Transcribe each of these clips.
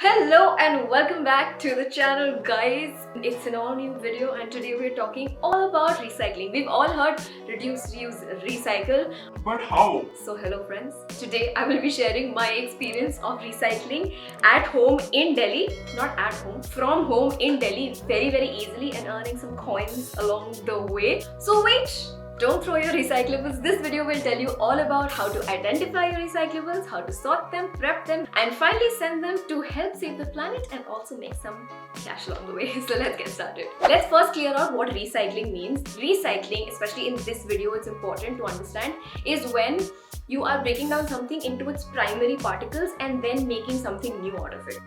Hello and welcome back to the channel, guys. It's an all new video and today we're talking all about recycling. We've all heard reduce, reuse, recycle. But how? So hello friends. Today I will be sharing my experience of recycling at home in Delhi. Not at home, from home in Delhi very easily and earning some coins along the way. So wait. Don't throw your recyclables. This video will tell you all about how to identify your recyclables, how to sort them, prep them, and finally send them to help save the planet and also make some cash along the way. So let's get started. Let's first clear out what recycling means. Recycling, especially in this video, it's important to understand, is when you are breaking down something into its primary particles and then making something new out of it.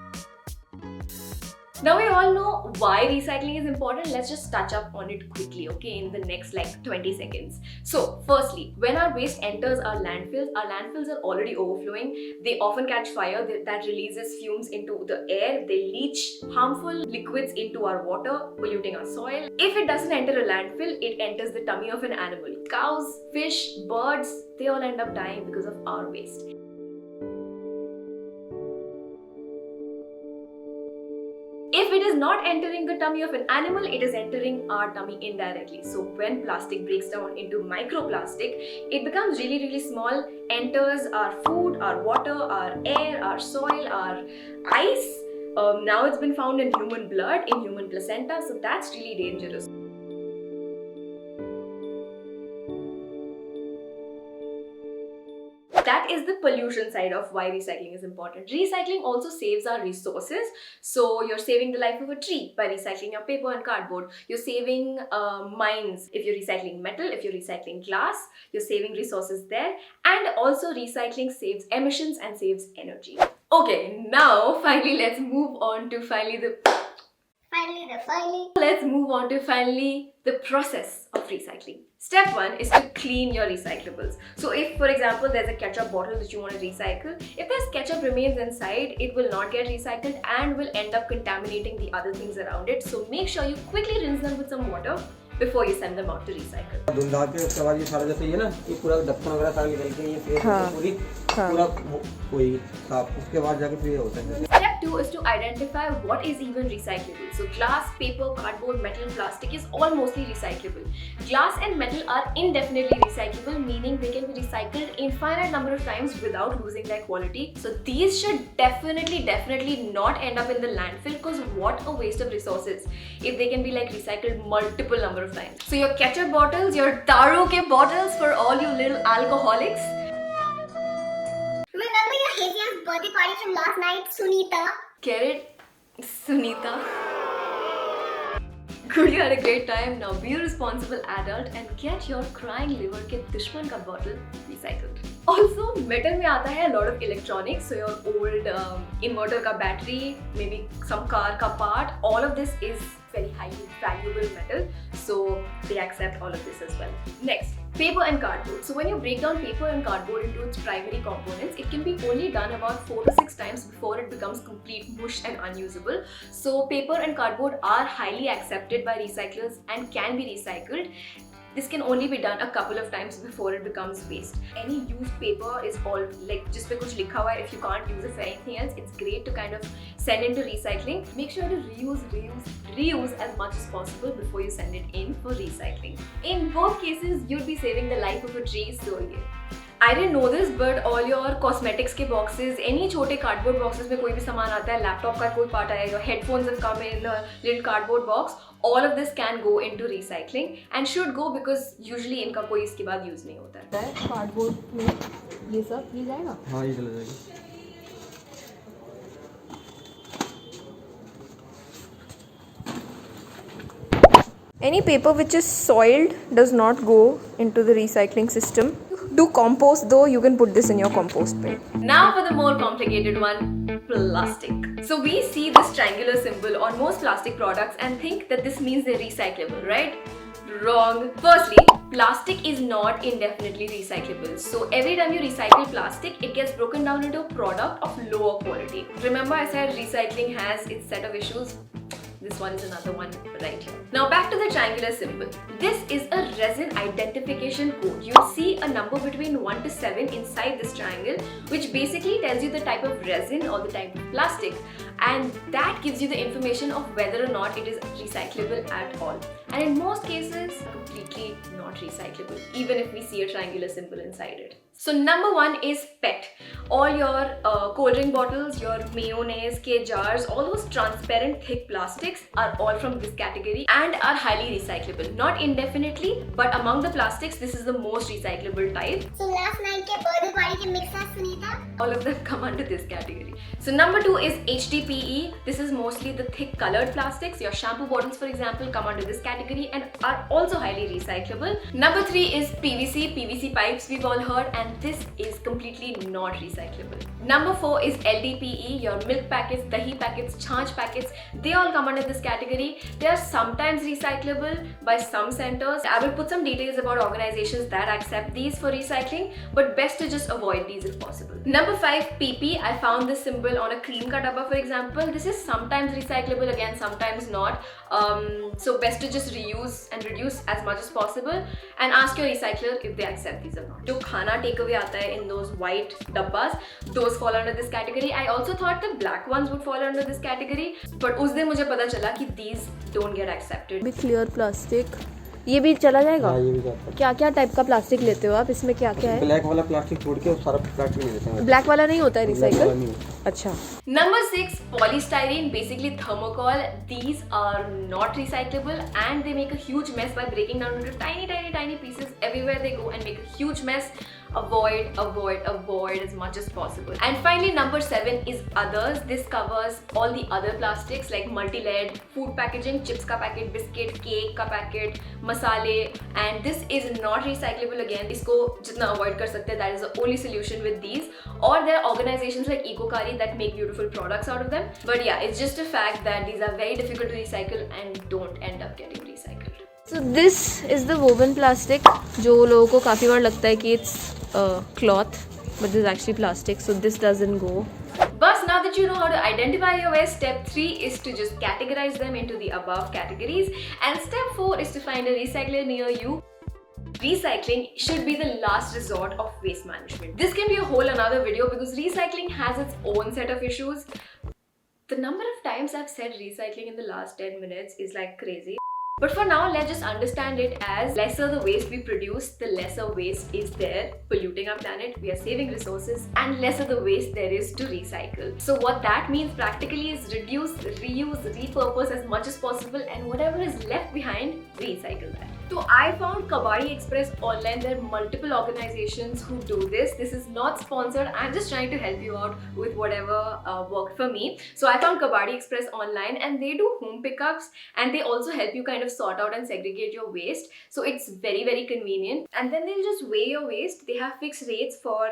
Now we all know why recycling is important. Let's just touch up on it quickly, okay, in the next 20 seconds. So firstly, when our waste enters our landfills are already overflowing. They often catch fire that releases fumes into the air. They leach harmful liquids into our water, polluting our soil. If it doesn't enter a landfill, it enters the tummy of an animal. Cows, fish, birds, they all end up dying because of our waste. If it is not entering the tummy of an animal, it is entering our tummy indirectly. So when plastic breaks down into microplastic, it becomes really small, enters our food, our water, our air, our soil, our ice. Now it's been found in human blood, in human placenta, so that's really dangerous. That is the pollution side of why recycling is important. Recycling also saves our resources. So you're saving the life of a tree by recycling your paper and cardboard. You're saving mines if you're recycling metal. If you're recycling glass, you're saving resources there. And also recycling saves emissions and saves energy. Okay, now finally let's move on to the process of recycling. Step 1 is to clean your recyclables. So if, for example, there's a ketchup bottle that you want to recycle, if this ketchup remains inside, it will not get recycled and will end up contaminating the other things around it. So make sure you quickly rinse them with some water before you send them out to recycle. धुलवा के उसके बाद ये सारा जैसे ये ना ये पूरा ढक्कन वगैरह सारा निकल के ये फिर पूरा कोई साफ उसके बाद जाके फिर होता है. Step 2 is to identify what is even recyclable. So glass, paper, cardboard, metal, plastic is all mostly recyclable. Glass and metal are indefinitely recyclable, meaning they can be recycled infinite number of times without losing their quality. So these should definitely not end up in the landfill, because what a waste of resources if they can be recycled multiple number of times. So your ketchup bottles, your taro ke bottles for all you little alcoholics. Remember your hazy-ass birthday party from last night, Sunita? Get it? Sunita. Good, you had a great time. Now be a responsible adult and get your crying liver ke dushman ka bottle recycled. Also, metal mein aata hai a lot of electronics. So your old inverter ka battery, maybe some car ka part, all of this is very highly valuable metal. So they accept all of this as well. Next, paper and cardboard. So when you break down paper and cardboard into its primary components, it can be only done about 4 to 6 times before it becomes complete mush and unusable. So paper and cardboard are highly accepted by recyclers and can be recycled. This can only be done a couple of times before it becomes waste. Any used paper is all just because kuch likha hua hai, if you can't use it for anything else, it's great to kind of send into recycling. Make sure to reuse as much as possible before you send it in for recycling. In both cases, you'd be saving the life of a tree. So yeah. I didn't know this, but all your cosmetics के boxes, any छोटे cardboard boxes में कोई भी सामान आता है, laptop का कोई part आया, your headphones have come in a little cardboard box, all of this can go into recycling and should go, because usually इनका कोई इसके बाद use नहीं होता है. Cardboard में ये सब ये जाएगा? हाँ ये चला जाएगा. Any paper which is soiled does not go into the recycling system. Do compost though, you can put this in your compost bin. Now for the more complicated one, plastic. So we see this triangular symbol on most plastic products and think that this means they're recyclable, right? Wrong. Firstly, plastic is not indefinitely recyclable. So every time you recycle plastic, it gets broken down into a product of lower quality. Remember I said recycling has its set of issues? this one is another one right here. Now back to the triangular symbol. This is a resin identification code. You'll see a number between 1 to 7 inside this triangle, which basically tells you the type of resin or the type of plastic, and that gives you the information of whether or not it is recyclable at all. And in most cases, completely not recyclable, even if we see a triangular symbol inside it. So number 1 is PET. All your cold drink bottles, your mayonnaise, jars, all those transparent thick plastics are all from this category and are highly recyclable. Not indefinitely, but among the plastics, this is the most recyclable type. So last night के birthday party के mixers Sunita. All of them come under this category. So number 2 is HDPE. This is mostly the thick colored plastics. Your shampoo bottles, for example, come under this category and are also highly recyclable. Number 3 is PVC. PVC pipes we've all heard, and this is completely not recyclable. Number 4 is LDPE. Your milk packets, dahi packets, chhanch packets, they all come under this category. They are sometimes recyclable by some centers. I will put some details about organizations that accept these for recycling, but best to just avoid these if possible. Number 5, PP. I found this symbol on a cream ka dabba, for example. This is sometimes recyclable, again sometimes not. So best to just reuse and reduce as much as possible, and ask your recycler if they accept these or not. जो खाना takeaway आता है in those white dabbas, those fall under this category. I also thought the black ones would fall under this category, but उस दिन मुझे पता चला कि these don't get accepted. भी clear plastic ये भी चला जाएगा? हाँ, ये भी जाता है। क्या क्या टाइप का प्लास्टिक लेते हो आप? इसमें क्या क्या है? ब्लैक वाला प्लास्टिक छोड़ के सारा प्लास्टिक ले लेते हैं। ब्लैक वाला नहीं होता है रिसाइकल? अच्छा. Number 6, polystyrene, basically thermocol. These are not recyclable and they make a huge mess by breaking down into tiny pieces everywhere they go and make a huge mess. Avoid as much as possible. And finally, number 7 is others. This covers all the other plastics like multi-layered food packaging, chips ka packet, biscuit, cake ka packet, masale, and this is not recyclable again. Isko jitna avoid kar sakte, that is the only solution with these. Or there are organizations like Ecokari that make beautiful products out of them. But yeah, it's just a fact that these are very difficult to recycle and don't end up getting recycled. So this is the woven plastic जो लोगों को काफ़ी बार लगता है कि it's cloth, but this is actually plastic, so this doesn't go. But now that you know how to identify your waste, step 3 is to just categorize them into the above categories, and step 4 is to find a recycler near you. Recycling should be the last resort of waste management. This can be a whole another video because recycling has its own set of issues. The number of times I've said recycling in the last 10 minutes is like crazy. But for now, let's just understand it as lesser the waste we produce, the lesser waste is there polluting our planet, we are saving resources, and lesser the waste there is to recycle. So what that means practically is reduce, reuse, repurpose as much as possible, and whatever is left behind, recycle that. So I found Kabadi Express online. There are multiple organizations who do this. This is not sponsored. I'm just trying to help you out with whatever worked for me. So I found Kabadi Express online and they do home pickups and they also help you kind of sort out and segregate your waste. So it's very convenient. And then they'll just weigh your waste. They have fixed rates for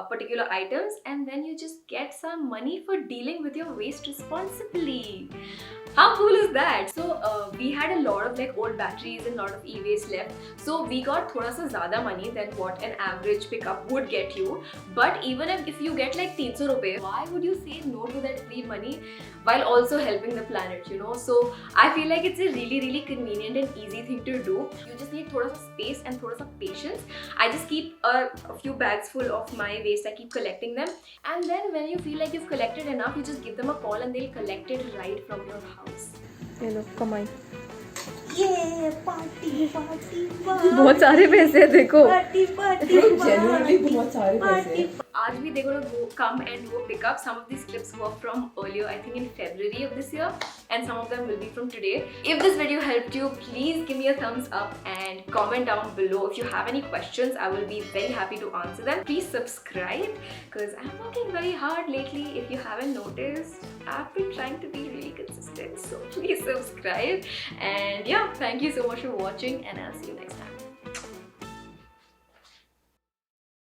particular items and then you just get some money for dealing with your waste responsibly. How cool is that? So we had a lot of like old batteries and a lot of e-waste left. So we got thoda sa zyada money than what an average pickup would get you. But even if you get like 300 rupees, why would you say no to that free money while also helping the planet, you know? So I feel like it's a really convenient and easy thing to do. You just need thoda sa space and thoda sa patience. I just keep a few bags full of my waste. I keep collecting them. And then when you feel like you've collected enough, you just give them a call and they'll collect it right from your house. ये लो कमाई party बहुत सारे पैसे देखो genuinely बहुत सारे पैसे आज भी they're gonna come and go pick up. Some of these clips were from earlier, I think in February of this year, and some of them will be from today. If this video helped you, please give me a thumbs up and comment down below. If you have any questions, I will be very happy to answer them. Please subscribe because I'm working very hard lately. If you haven't noticed, I've been trying to be really consistent, so please subscribe. And yeah, thank you so much for watching and I'll see you next time.